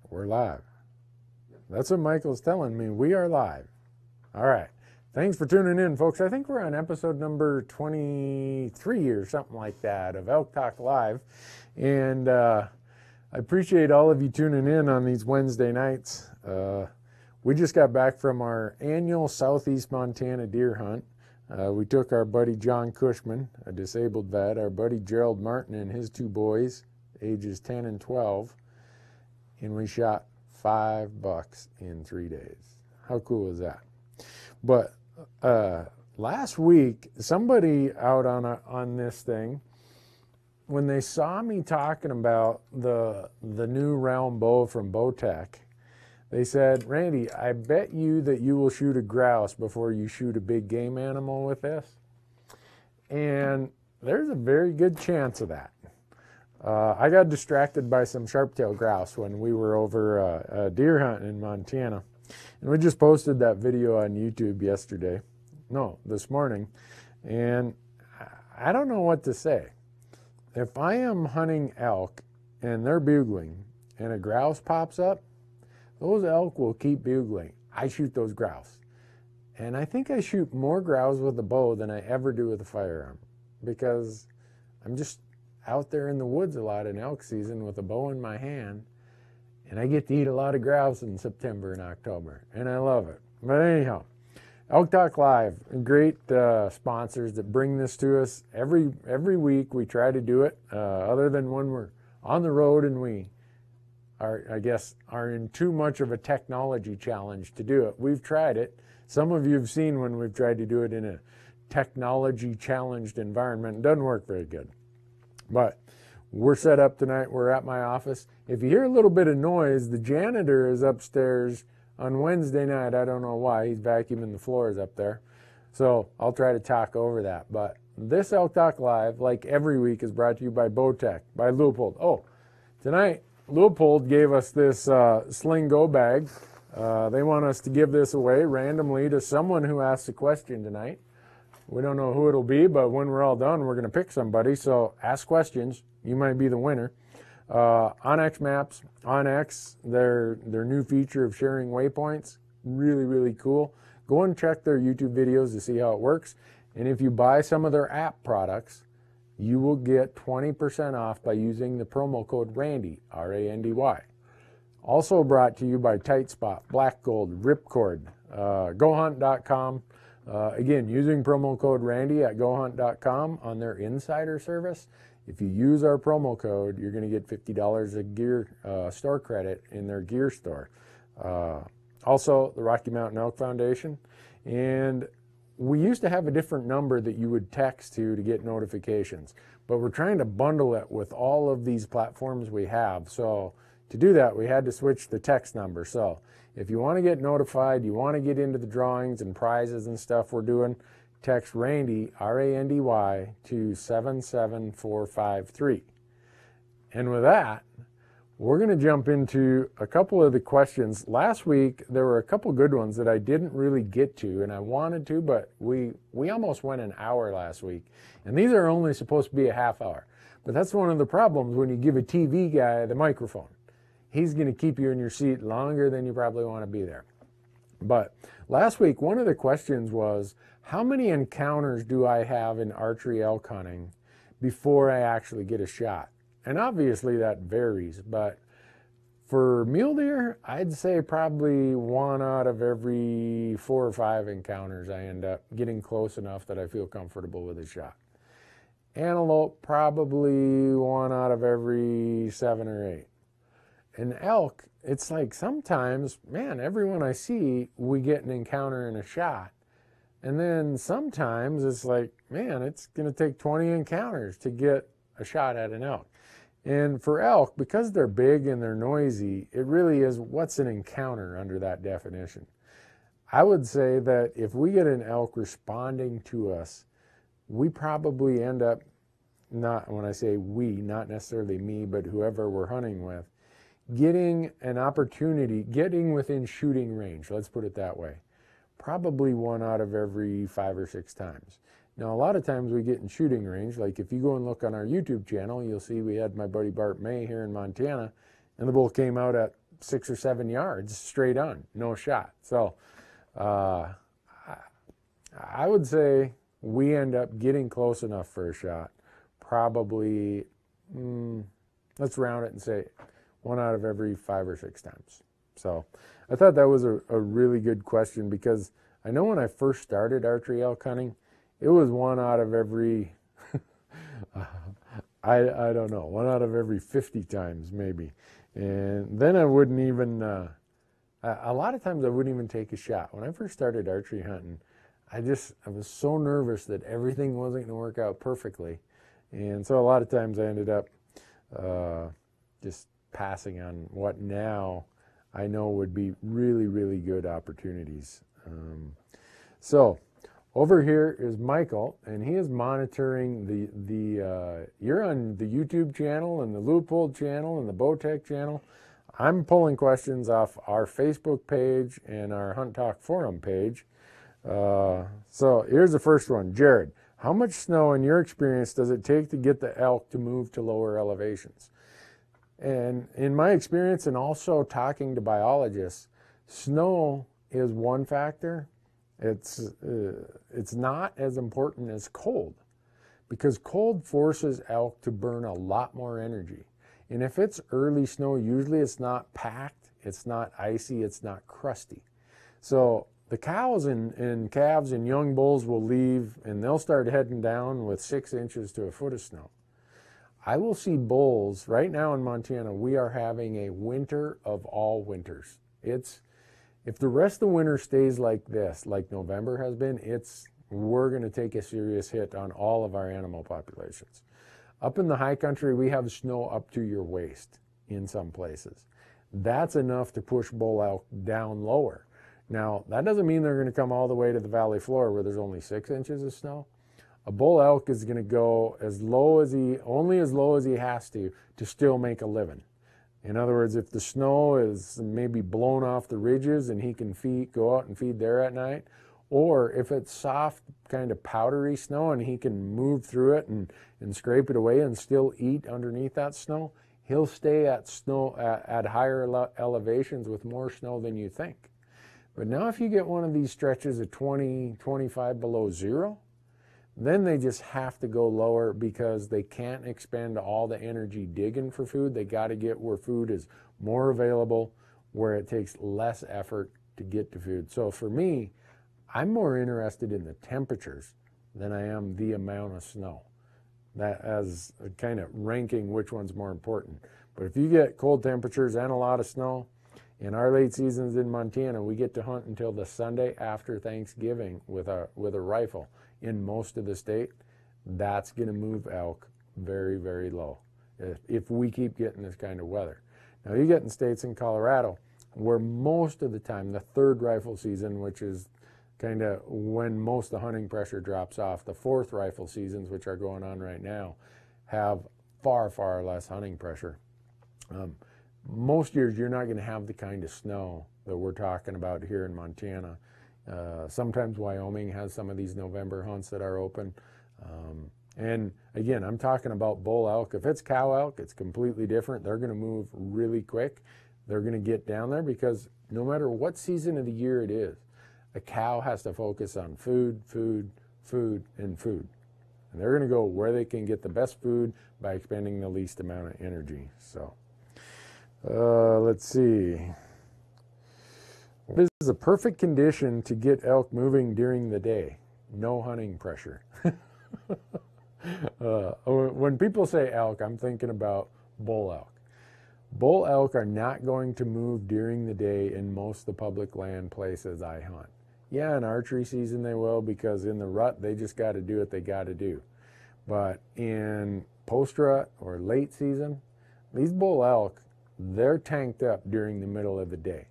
We're live. That's what Michael's telling me. We are live. All right. Thanks for tuning in, folks. I think we're on episode number 23 or something like that of Elk Talk Live. And I appreciate all of you tuning in on these Wednesday nights. We just got back from our annual Southeast Montana deer hunt. We took our buddy John Cushman, a disabled vet, our buddy Gerald Martin and his two boys, ages 10 and 12, and we shot 5 bucks in 3 days. How cool is that? But last week, somebody out on this thing, when they saw me talking about the new round bow from Bowtech, they said, "Randy, I bet you that you will shoot a grouse before you shoot a big game animal with this." And there's a very good chance of that. I got distracted by some sharp-tailed grouse when we were over deer hunting in Montana. And we just posted that video on YouTube this morning. And I don't know what to say. If I am hunting elk and they're bugling and a grouse pops up, those elk will keep bugling. I shoot those grouse. And I think I shoot more grouse with a bow than I ever do with a firearm, because I'm just out there in the woods a lot in elk season with a bow in my hand, and I get to eat a lot of grouse in September and October, and I love it. But anyhow, Elk Talk Live, great sponsors that bring this to us every week. We try to do it, other than when we're on the road and we are in too much of a technology challenge to do it. We've tried it. Some of you have seen when we've tried to do it in a technology challenged environment. It doesn't work very good. But we're set up tonight. We're at my office. If you hear a little bit of noise, the janitor is upstairs on Wednesday night. I don't know why. He's vacuuming the floors up there. So I'll try to talk over that. But this Elk Talk Live, like every week, is brought to you by Bowtech, by Leupold. Oh, tonight, Leupold gave us this Sling Go bag. They want us to give this away randomly to someone who asks a question tonight. We don't know who it'll be, but when we're all done, we're going to pick somebody. So ask questions. You might be the winner. Onyx Maps, Onyx, their new feature of sharing waypoints, really, really cool. Go and check their YouTube videos to see how it works. And if you buy some of their app products, you will get 20% off by using the promo code RANDY, R-A-N-D-Y. Also brought to you by Tight Spot, Black Gold, Ripcord, GoHunt.com. Again, using promo code Randy at GoHunt.com on their insider service. If you use our promo code, you're going to get $50 of gear store credit in their gear store. Also, the Rocky Mountain Elk Foundation. And we used to have a different number that you would text to get notifications, but we're trying to bundle it with all of these platforms we have. So to do that, we had to switch the text number. So if you want to get notified, you want to get into the drawings and prizes and stuff we're doing, text Randy, R-A-N-D-Y, to 77453. And with that, we're going to jump into a couple of the questions. Last week, there were a couple good ones that I didn't really get to, and I wanted to, but we almost went an hour last week. And these are only supposed to be a half hour. But that's one of the problems when you give a TV guy the microphone. He's going to keep you in your seat longer than you probably want to be there. But last week, one of the questions was, how many encounters do I have in archery elk hunting before I actually get a shot? And obviously that varies, but for mule deer, I'd say probably 1 out of every 4 or 5 encounters I end up getting close enough that I feel comfortable with a shot. Antelope, probably 1 out of every 7 or 8. In elk, it's like sometimes, man, everyone I see, we get an encounter and a shot. And then sometimes it's like, man, it's going to take 20 encounters to get a shot at an elk. And for elk, because they're big and they're noisy, it really is, what's an encounter under that definition? I would say that if we get an elk responding to us, we probably end up, not when I say we, not necessarily me, but whoever we're hunting with, getting an opportunity, getting within shooting range, let's put it that way, probably 1 out of every 5 or 6 times. Now, a lot of times we get in shooting range, like if you go and look on our YouTube channel, you'll see we had my buddy Bart May here in Montana, and the bull came out at 6 or 7 yards straight on, no shot. So I would say we end up getting close enough for a shot. Probably, let's round it and say 1 out of every 5 or 6 times. So I thought that was a really good question, because I know when I first started archery elk hunting, it was 1 out of every, I don't know, 1 out of every 50 times maybe. And then I wouldn't even, a lot of times I wouldn't even take a shot. When I first started archery hunting, I was so nervous that everything wasn't going to work out perfectly. And so a lot of times I ended up just passing on what now I know would be really, really good opportunities. So over here is Michael, and he is monitoring you're on the YouTube channel and the Loophole channel and the Bowtech channel. I'm pulling questions off our Facebook page and our Hunt Talk forum page. So here's the first one. Jared, how much snow in your experience does it take to get the elk to move to lower elevations? And in my experience, and also talking to biologists, snow is one factor. It's not as important as cold, because cold forces elk to burn a lot more energy. And if it's early snow, usually it's not packed, it's not icy, it's not crusty. So the cows and calves and young bulls will leave, and they'll start heading down with 6 inches to a foot of snow. I will see bulls right now in Montana. We are having a winter of all winters. If the rest of the winter stays like this, like November has been, we're going to take a serious hit on all of our animal populations. Up in the high country, we have snow up to your waist in some places. That's enough to push bull elk down lower. Now, that doesn't mean they're going to come all the way to the valley floor where there's only 6 inches of snow. A bull elk is going to go only as low as he has to still make a living. In other words, if the snow is maybe blown off the ridges and he can go out and feed there at night, or if it's soft, kind of powdery snow and he can move through it and scrape it away and still eat underneath that snow, he'll stay at higher elevations with more snow than you think. But now if you get one of these stretches of 20, 25 below zero, then they just have to go lower, because they can't expend all the energy digging for food. They got to get where food is more available, where it takes less effort to get to food. So for me, I'm more interested in the temperatures than I am the amount of snow, that as a kind of ranking which one's more important. But if you get cold temperatures and a lot of snow, in our late seasons in Montana, we get to hunt until the Sunday after Thanksgiving with a rifle in most of the state. That's going to move elk very, very low if we keep getting this kind of weather. Now, you get in states in Colorado where most of the time, the third rifle season, which is kind of when most of the hunting pressure drops off, the fourth rifle seasons, which are going on right now, have far, far less hunting pressure. Most years, you're not going to have the kind of snow that we're talking about here in Montana. Sometimes Wyoming has some of these November hunts that are open. And again, I'm talking about bull elk. If it's cow elk, it's completely different. They're going to move really quick. They're going to get down there, because no matter what season of the year it is, a cow has to focus on food, food, food, and food. And they're going to go where they can get the best food by expending the least amount of energy. So let's see. This is a perfect condition to get elk moving during the day. No hunting pressure. When people say elk, I'm thinking about bull elk. Bull elk are not going to move during the day in most of the public land places I hunt. Yeah, in archery season they will, because in the rut they just got to do what they got to do. But in post-rut or late season, these bull elk, they're tanked up during the middle of the day.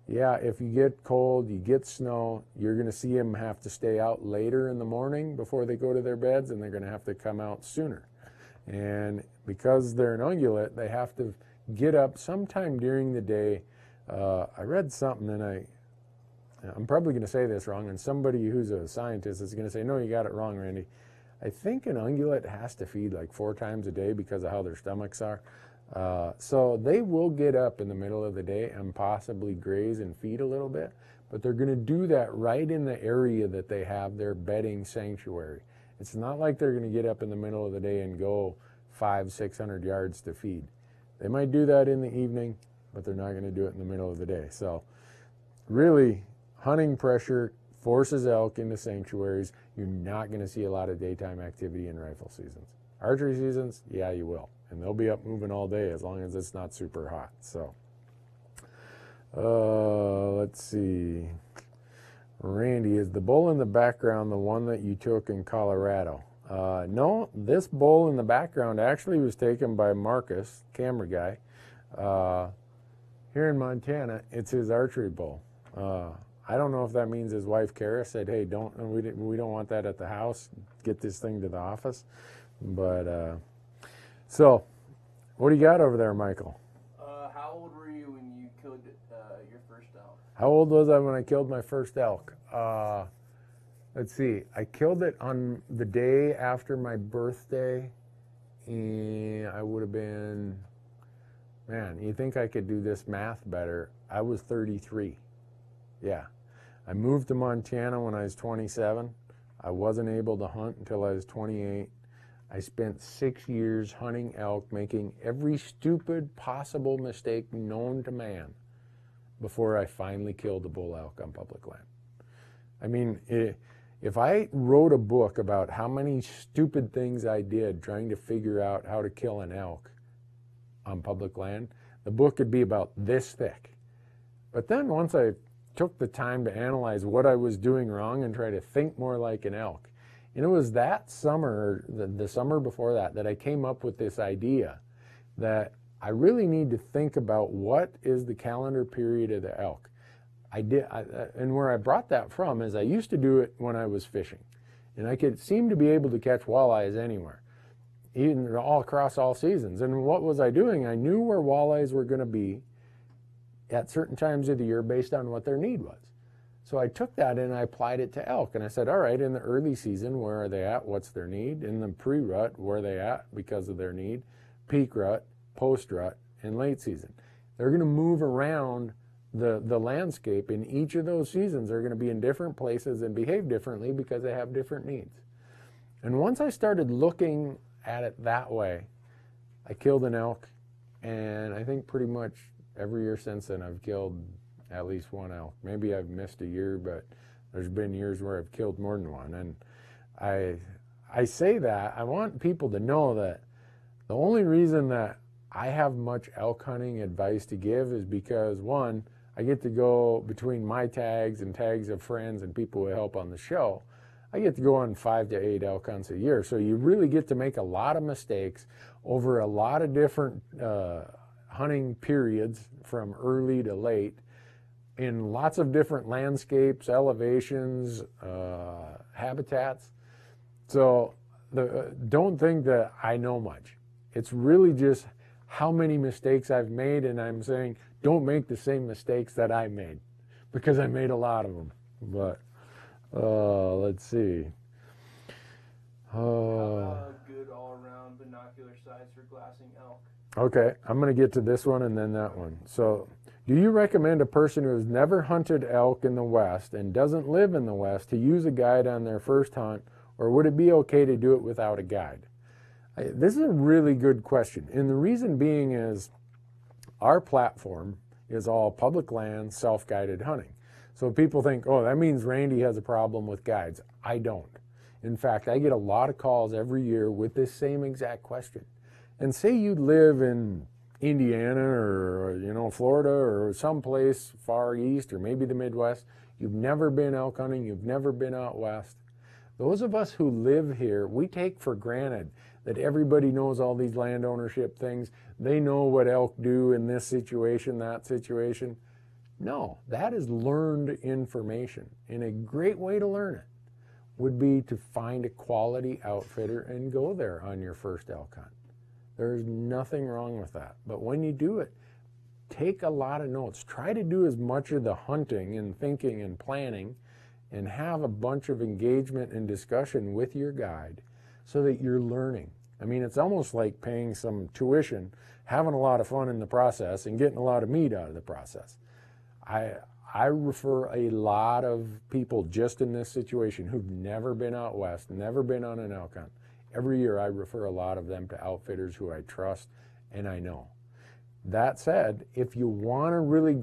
Yeah, if you get cold, you get snow, you're going to see them have to stay out later in the morning before they go to their beds, and they're going to have to come out sooner. And because they're an ungulate, they have to get up sometime during the day. I read something, and I'm probably going to say this wrong, and somebody who's a scientist is going to say, no, you got it wrong, Randy. I think an ungulate has to feed like 4 times a day because of how their stomachs are. So they will get up in the middle of the day and possibly graze and feed a little bit, but they're going to do that right in the area that they have their bedding sanctuary. It's not like they're going to get up in the middle of the day and go 500-600 yards to feed. They might do that in the evening, but they're not going to do it in the middle of the day. So really, hunting pressure forces elk into sanctuaries. You're not going to see a lot of daytime activity in rifle seasons. Archery seasons, yeah, you will. And they'll be up moving all day as long as it's not super hot. So, let's see. Randy, is the bull in the background the one that you took in Colorado? No, this bull in the background actually was taken by Marcus, camera guy. Here in Montana, it's his archery bull. I don't know if that means his wife Kara said, "Hey, we don't want that at the house. Get this thing to the office." But so, what do you got over there, Michael? How old were you when you killed your first elk? How old was I when I killed my first elk? Let's see. I killed it on the day after my birthday, and I would have been, man, you think I could do this math better? I was 33. Yeah. I moved to Montana when I was 27. I wasn't able to hunt until I was 28. I spent 6 years hunting elk, making every stupid possible mistake known to man before I finally killed a bull elk on public land. I mean, if I wrote a book about how many stupid things I did trying to figure out how to kill an elk on public land, the book could be about this thick. But then once I took the time to analyze what I was doing wrong and try to think more like an elk, and it was that summer, the summer before that, that I came up with this idea that I really need to think about what is the calendar period of the elk. And where I brought that from is I used to do it when I was fishing, and I could seem to be able to catch walleyes anywhere, even all across all seasons. And what was I doing? I knew where walleyes were going to be at certain times of the year based on what their need was. So I took that and I applied it to elk, and I said, all right, in the early season, where are they at? What's their need? In the pre-rut, where are they at because of their need? Peak rut, post-rut, and late season. They're going to move around the landscape in each of those seasons. They're going to be in different places and behave differently because they have different needs. And once I started looking at it that way, I killed an elk, and I think pretty much every year since then I've killed at least one elk. Maybe I've missed a year, but there's been years where I've killed more than one. And I say that, I want people to know that the only reason that I have much elk hunting advice to give is because, one, I get to go between my tags and tags of friends and people who help on the show. I get to go on 5 to 8 elk hunts a year. So you really get to make a lot of mistakes over a lot of different hunting periods from early to late in lots of different landscapes, elevations, habitats. So don't think that I know much. It's really just how many mistakes I've made, and I'm saying don't make the same mistakes that I made, because I made a lot of them. But let's see. Good all-around binocular size for glassing elk. Okay, I'm going to get to this one and then that one. So, do you recommend a person who has never hunted elk in the West and doesn't live in the West to use a guide on their first hunt, or would it be okay to do it without a guide? This is a really good question, and the reason being is our platform is all public land, self-guided hunting. So people think, oh, that means Randy has a problem with guides. I don't. In fact, I get a lot of calls every year with this same exact question. And say you live in Indiana or Florida or someplace far east or maybe the Midwest. You've never been elk hunting. You've never been out west. Those of us who live here, we take for granted that everybody knows all these land ownership things. They know what elk do in this situation, that situation. No, that is learned information. And a great way to learn it would be to find a quality outfitter and go there on your first elk hunt. There's nothing wrong with that. But when you do it, take a lot of notes. Try to do as much of the hunting and thinking and planning and have a bunch of engagement and discussion with your guide so that you're learning. I mean, it's almost like paying some tuition, having a lot of fun in the process, and getting a lot of meat out of the process. I refer a lot of people just in this situation who've never been out west, never been on an elk hunt. Every year I refer a lot of them to outfitters who I trust and I know. That said, if you want to really